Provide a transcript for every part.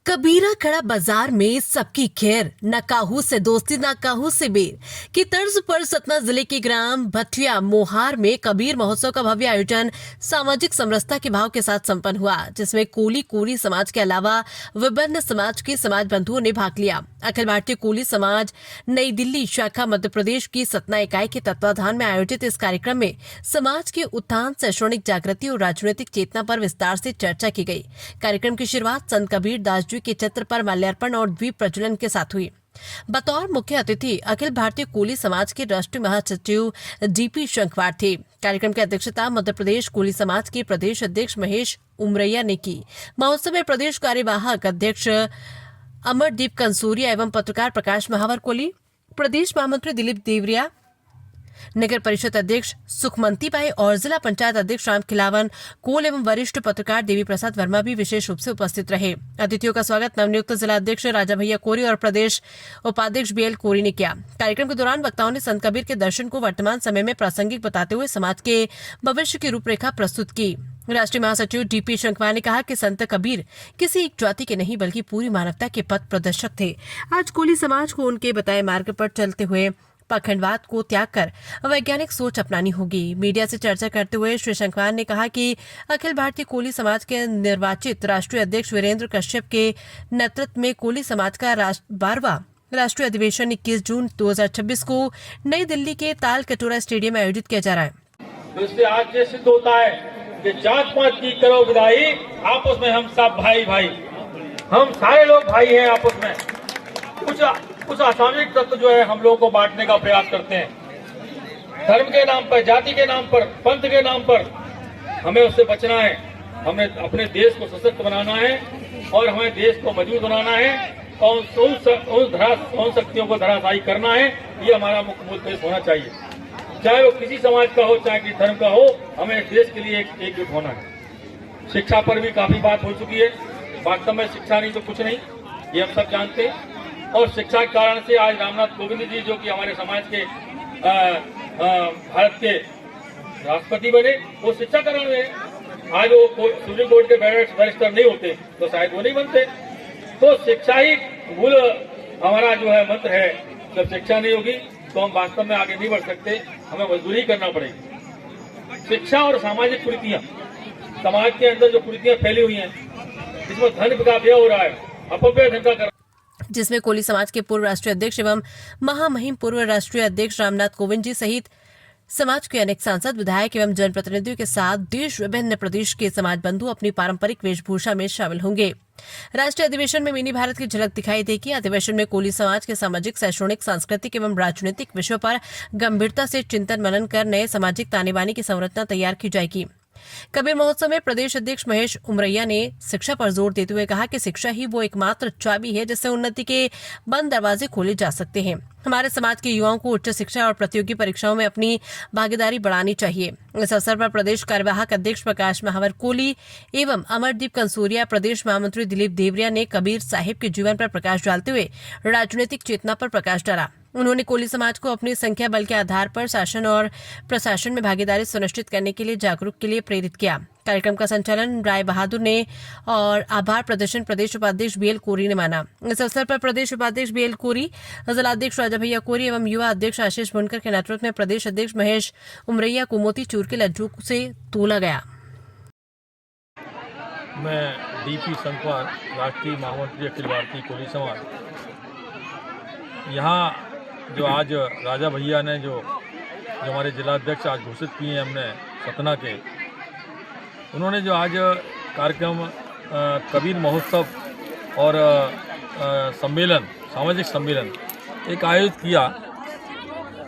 कबीरा खड़ा बाजार में सबकी खैर, न काहू से दोस्ती न काहू से बेर की तर्ज पर सतना जिले के ग्राम भटिया मोहार में कबीर महोत्सव का भव्य आयोजन सामाजिक समरसता के भाव के साथ संपन्न हुआ, जिसमें कोली कोरी समाज के अलावा विभिन्न समाज के समाज बंधुओं ने भाग लिया। अखिल भारतीय कोली समाज नई दिल्ली शाखा मध्य प्रदेश की सतना इकाई के तत्वाधान में आयोजित इस कार्यक्रम में समाज के उत्थान, शैक्षणिक जागृति और राजनीतिक चेतना पर विस्तार से चर्चा की गई। कार्यक्रम की शुरुआत संत कबीर दास जी के चित्र पर माल्यार्पण और द्वीप प्रज्वलन के साथ हुई। बतौर मुख्य अतिथि अखिल भारतीय कोली समाज के राष्ट्रीय महासचिव डीपी शंखवार थे। कार्यक्रम की अध्यक्षता मध्य प्रदेश कोली समाज के प्रदेश अध्यक्ष महेश उमरैया ने की। महोत्सव में प्रदेश कार्यवाहक अध्यक्ष अमरदीप कंसूरिया एवं पत्रकार प्रकाश महावर कोली, प्रदेश महामंत्री दिलीप देवरिया, नगर परिषद अध्यक्ष सुखमंती बाई और जिला पंचायत अध्यक्ष राम खिलावन कोल एवं वरिष्ठ पत्रकार देवी प्रसाद वर्मा भी विशेष रूप से उपस्थित रहे। अतिथियों का स्वागत नवनियुक्त जिला अध्यक्ष राजा भैया कोरी और प्रदेश उपाध्यक्ष बीएल कोरी ने किया। कार्यक्रम के दौरान वक्ताओं ने संत कबीर के दर्शन को वर्तमान समय में प्रासंगिक बताते हुए समाज के भविष्य की रूपरेखा प्रस्तुत की। राष्ट्रीय महासचिव डीपी शंखवार ने कहा कि संत कबीर किसी एक जाति के नहीं बल्कि पूरी मानवता के पथ प्रदर्शक थे। आज कोली समाज को उनके बताए मार्ग पर चलते हुए पाखंडवाद को त्याग कर वैज्ञानिक सोच अपनानी होगी। मीडिया से चर्चा करते हुए श्री शंखवार ने कहा कि अखिल भारतीय कोली समाज के निर्वाचित राष्ट्रीय अध्यक्ष वीरेंद्र कश्यप के नेतृत्व में कोली समाज का 12वां राष्ट्रीय अधिवेशन 21 जून 2026 को नई दिल्ली के ताल कटोरा स्टेडियम में आयोजित किया जा रहा है। तो इससे आज ये सिद्ध होता है कि जात पात की करो विदाई, आपस में हम सब भाई भाई, हम सारे लोग भाई हैं आपस में। कुछ असामयिक तत्व जो है हम लोगों को बांटने का प्रयास करते हैं, धर्म के नाम पर, जाति के नाम पर, पंथ के नाम पर। हमें उससे बचना है। हमें अपने देश को सशक्त बनाना है और हमें देश को मजबूत बनाना है और उन शक्तियों को धराशायी करना है। ये हमारा मुख्य उद्देश्य होना चाहिए, चाहे वो किसी समाज का हो, चाहे किसी धर्म का हो। हमें इस देश के लिए एकजुट होना है। शिक्षा पर भी काफी बात हो चुकी है। वास्तव में शिक्षा नहीं तो कुछ नहीं, ये हम सब जानते हैं। और शिक्षा के कारण से आज रामनाथ कोविंद जी, जो कि हमारे समाज के भारत के राष्ट्रपति बने, वो शिक्षा कारण में। आज वो सुप्रीम कोर्ट के बैरिस्टर नहीं होते तो शायद वो नहीं बनते। तो शिक्षा ही मूल हमारा जो है मंत्र है। जब शिक्षा नहीं होगी तो हम वास्तव में आगे नहीं बढ़ सकते, हमें मजदूरी करना पड़ेगी। शिक्षा और सामाजिक कुरीतियां, समाज के अंदर जो कुरीतियां फैली हुई हैं, इसमें धन का व्यय हो रहा है, अपव्यय धन का, जिसमें कोली समाज के पूर्व राष्ट्रीय अध्यक्ष एवं महामहिम पूर्व राष्ट्रीय अध्यक्ष रामनाथ कोविंद जी सहित समाज के अनेक सांसद, विधायक एवं जनप्रतिनिधियों के साथ देश विभिन्न प्रदेश के समाज बंधु अपनी पारंपरिक वेशभूषा में शामिल होंगे। राष्ट्रीय अधिवेशन में मिनी भारत की झलक दिखाई देगी। अधिवेशन में कोली समाज के सामाजिक, शैक्षणिक, सांस्कृतिक एवं राजनीतिक विषयों पर गंभीरता से चिंतन मनन कर नए सामाजिक ताने बाने की संरचना तैयार की जाएगी। कबीर महोत्सव में प्रदेश अध्यक्ष महेश उमरैया ने शिक्षा पर जोर देते हुए कहा कि शिक्षा ही वो एकमात्र चाबी है जिससे उन्नति के बंद दरवाजे खोले जा सकते हैं। हमारे समाज के युवाओं को उच्च शिक्षा और प्रतियोगी परीक्षाओं में अपनी भागीदारी बढ़ानी चाहिए। इस अवसर पर प्रदेश कार्यवाहक अध्यक्ष प्रकाश महावर कोली एवं अमरदीप कंसूरिया, प्रदेश महामंत्री दिलीप देवरिया ने कबीर साहिब के जीवन पर प्रकाश डालते हुए राजनीतिक चेतना पर प्रकाश डाला। उन्होंने कोली समाज को अपनी संख्या बल के आधार पर शासन और प्रशासन में भागीदारी सुनिश्चित करने के लिए जागरूक के लिए प्रेरित किया। कार्यक्रम का संचालन राय बहादुर ने और आभार प्रदर्शन प्रदेश उपाध्यक्ष बीएल कोरी ने माना। इस अवसर पर प्रदेश उपाध्यक्ष बीएल कोरी, जिला अध्यक्ष राजा भैया कोरी एवं युवा अध्यक्ष आशीष बुनकर के नेतृत्व में प्रदेश अध्यक्ष महेश उमरैया को मोतीचूर के लड्डू से तोला गया। मैं डीपी शंखवार, राष्ट्रीय महामंत्री अखिल भारतीय कोली समाज। यहाँ जो आज राजा भैया ने जो हमारे जिला अध्यक्ष आज घोषित किए हैं हमने सतना के, उन्होंने जो आज कार्यक्रम कबीर महोत्सव और सम्मेलन, सामाजिक सम्मेलन एक आयोजित किया,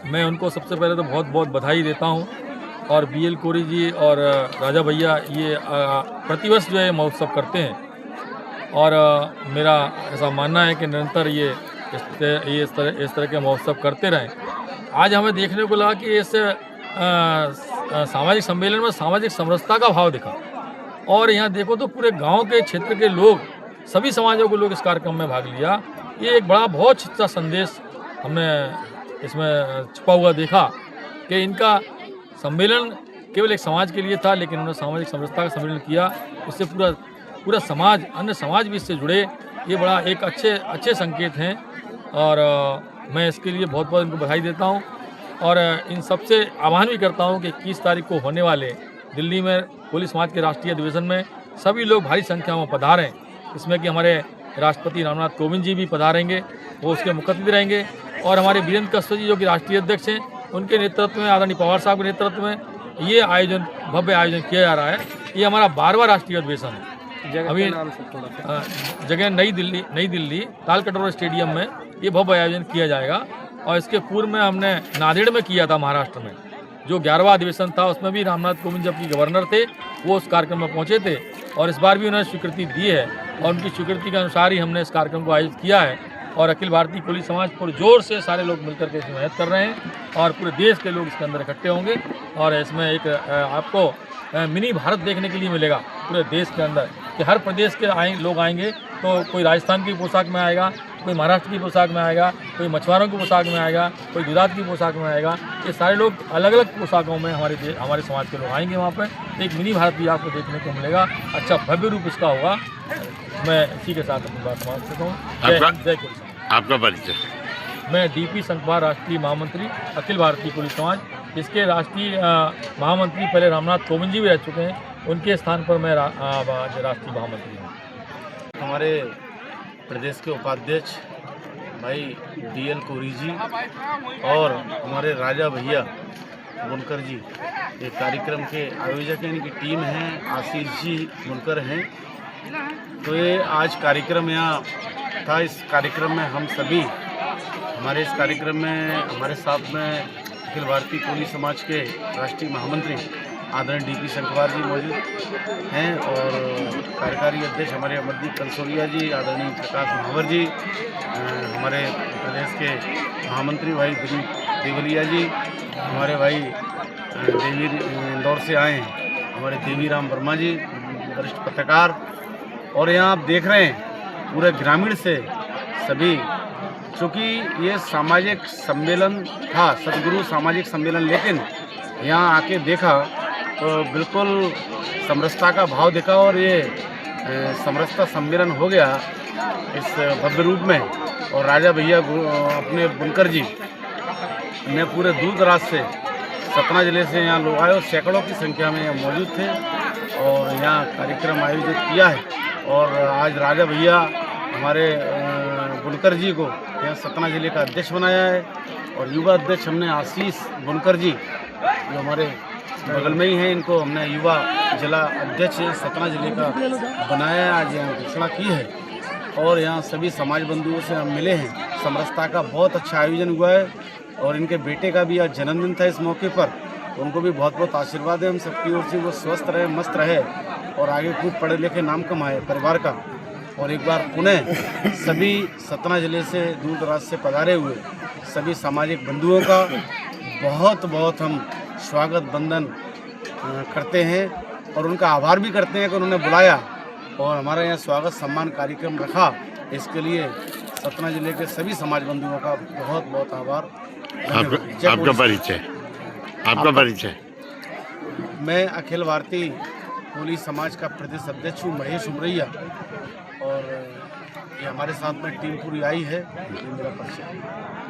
मैं उनको सबसे पहले तो बहुत बहुत बधाई देता हूँ। और बीएल कोरी जी और राजा भैया ये प्रतिवर्ष जो है महोत्सव करते हैं और मेरा ऐसा मानना है कि निरंतर ये इस तरह के महोत्सव करते रहें। आज हमें देखने को लगा कि इस सामाजिक सम्मेलन में सामाजिक समरसता का भाव दिखा और यहाँ देखो तो पूरे गांव के क्षेत्र के लोग, सभी समाजों के लोग इस कार्यक्रम में भाग लिया। ये एक बड़ा बहुत अच्छा संदेश हमने इसमें छुपा हुआ देखा कि इनका सम्मेलन केवल एक समाज के लिए था, लेकिन उन्होंने सामाजिक समरसता का सम्मेलन किया। इससे पूरा समाज, अन्य समाज भी इससे जुड़े ये बड़ा एक अच्छे संकेत हैं और मैं इसके लिए बहुत बहुत इनको बधाई देता हूँ और इन सबसे आह्वान भी करता हूँ कि 21 तारीख को होने वाले दिल्ली में कोली समाज के राष्ट्रीय अधिवेशन में सभी लोग भारी संख्या में पधारें। इसमें कि हमारे राष्ट्रपति रामनाथ कोविंद जी भी पधारेंगे, वो उसके मुख्य अतिथि रहेंगे और हमारे वीरेंद्र कश्यप जी जो कि राष्ट्रीय अध्यक्ष हैं, उनके नेतृत्व में, आदरणीय पवार साहब के नेतृत्व में ये आयोजन, भव्य आयोजन किया जा रहा है। ये हमारा 12वां राष्ट्रीय अधिवेशन है। अभी जगह नई दिल्ली तालकटोरा स्टेडियम में ये भव्य आयोजन किया जाएगा और इसके पूर्व में हमने नांदेड़ में किया था महाराष्ट्र में, जो 11वां अधिवेशन था। उसमें भी रामनाथ कोविंद जबकि गवर्नर थे, वो उस कार्यक्रम में पहुंचे थे और इस बार भी उन्होंने स्वीकृति दी है और उनकी स्वीकृति के अनुसार ही हमने इस कार्यक्रम को आयोजित किया है और अखिल भारतीय कोली समाज पर जोर से सारे लोग मिलकर के इसमें मेहनत कर रहे हैं और पूरे देश के लोग इसके अंदर इकट्ठे होंगे और इसमें एक आपको मिनी भारत देखने के लिए मिलेगा पूरे देश के अंदर कि हर प्रदेश के लोग आएंगे, तो कोई राजस्थान की पोशाक में आएगा, कोई महाराष्ट्र की पोशाक में आएगा, कोई मछुआरों की पोशाक में आएगा, कोई गुजरात की पोशाक में आएगा। ये सारे लोग अलग अलग पोशाकों में हमारे समाज के लोग आएंगे वहाँ पर। एक मिनी भारत भी आपको देखने को मिलेगा। अच्छा भव्य रूप इसका होगा। मैं इसी के साथ अपनी बात समाप्त करता हूँ। जय कोली समाज। आपका परिचय? मैं डीपी संघवार राष्ट्रीय महामंत्री अखिल भारतीय कोली समाज। इसके राष्ट्रीय महामंत्री पहले रामनाथ कोविंद जी भी रह चुके हैं, उनके स्थान पर मैं राष्ट्रीय महामंत्री हूँ। हमारे प्रदेश के उपाध्यक्ष भाई DL कोरी जी और हमारे राजा भैया बुनकर जी, ये कार्यक्रम के आयोजक हैं, इनकी टीम है, आशीष जी बुनकर हैं। तो ये आज कार्यक्रम यहाँ था। इस कार्यक्रम में हम सभी, हमारे इस कार्यक्रम में हमारे साथ में अखिल भारतीय कोली समाज के राष्ट्रीय महामंत्री आदरणीय DP संघवार जी मौजूद हैं और कार्यकारी अध्यक्ष हमारे अमरदीप कंसोलिया जी, आदरणीय प्रकाश महावर जी, हमारे प्रदेश के महामंत्री भाई दिलीप देवलिया जी, हमारे भाई इंदौर से आए हैं हमारे देवीराम वर्मा जी, वरिष्ठ पत्रकार, और यहाँ आप देख रहे हैं पूरे ग्रामीण से सभी, चूँकि ये सामाजिक सम्मेलन था, सदगुरु सामाजिक सम्मेलन, लेकिन यहाँ आके देखा तो बिल्कुल समरसता का भाव दिखा और ये समरसता सम्मेलन हो गया इस भव्य रूप में। और राजा भैया अपने बुनकर जी ने पूरे दूर दराज से, सतना जिले से यहाँ लोग आए और सैकड़ों की संख्या में यहाँ मौजूद थे और यहाँ कार्यक्रम आयोजित किया है। और आज राजा भैया हमारे बुनकर जी को यहाँ सतना जिले का अध्यक्ष बनाया है और युवा अध्यक्ष हमने आशीष बुनकर जी जो हमारे बगल में ही हैं, इनको हमने युवा जिला अध्यक्ष सतना जिले का बनाया है। आज यहाँ घोषणा की है और यहाँ सभी समाज बंधुओं से हम मिले हैं। समरसता का बहुत अच्छा आयोजन हुआ है और इनके बेटे का भी आज जन्मदिन था। इस मौके पर तो उनको भी बहुत बहुत आशीर्वाद है हम सबकी ओर से, वो स्वस्थ रहे, मस्त रहे और आगे खूब पढ़े लिखे नाम कमाए परिवार का। और एक बार पुनः सभी सतना जिले से दूर दराज से पधारे हुए सभी सामाजिक बंधुओं का बहुत बहुत हम स्वागत बंदन करते हैं और उनका आभार भी करते हैं कि उन्होंने बुलाया और हमारा यहाँ स्वागत सम्मान कार्यक्रम रखा। इसके लिए सतना जिले के सभी समाज बंधुओं का बहुत बहुत आभार। आपका परिचय? आपका परिचय? मैं अखिल भारतीय कोली समाज का प्रदेश अध्यक्ष हूँ, महेश उमरैया, और ये हमारे साथ में टीम पूरी आई है। ये मेरा परिचय।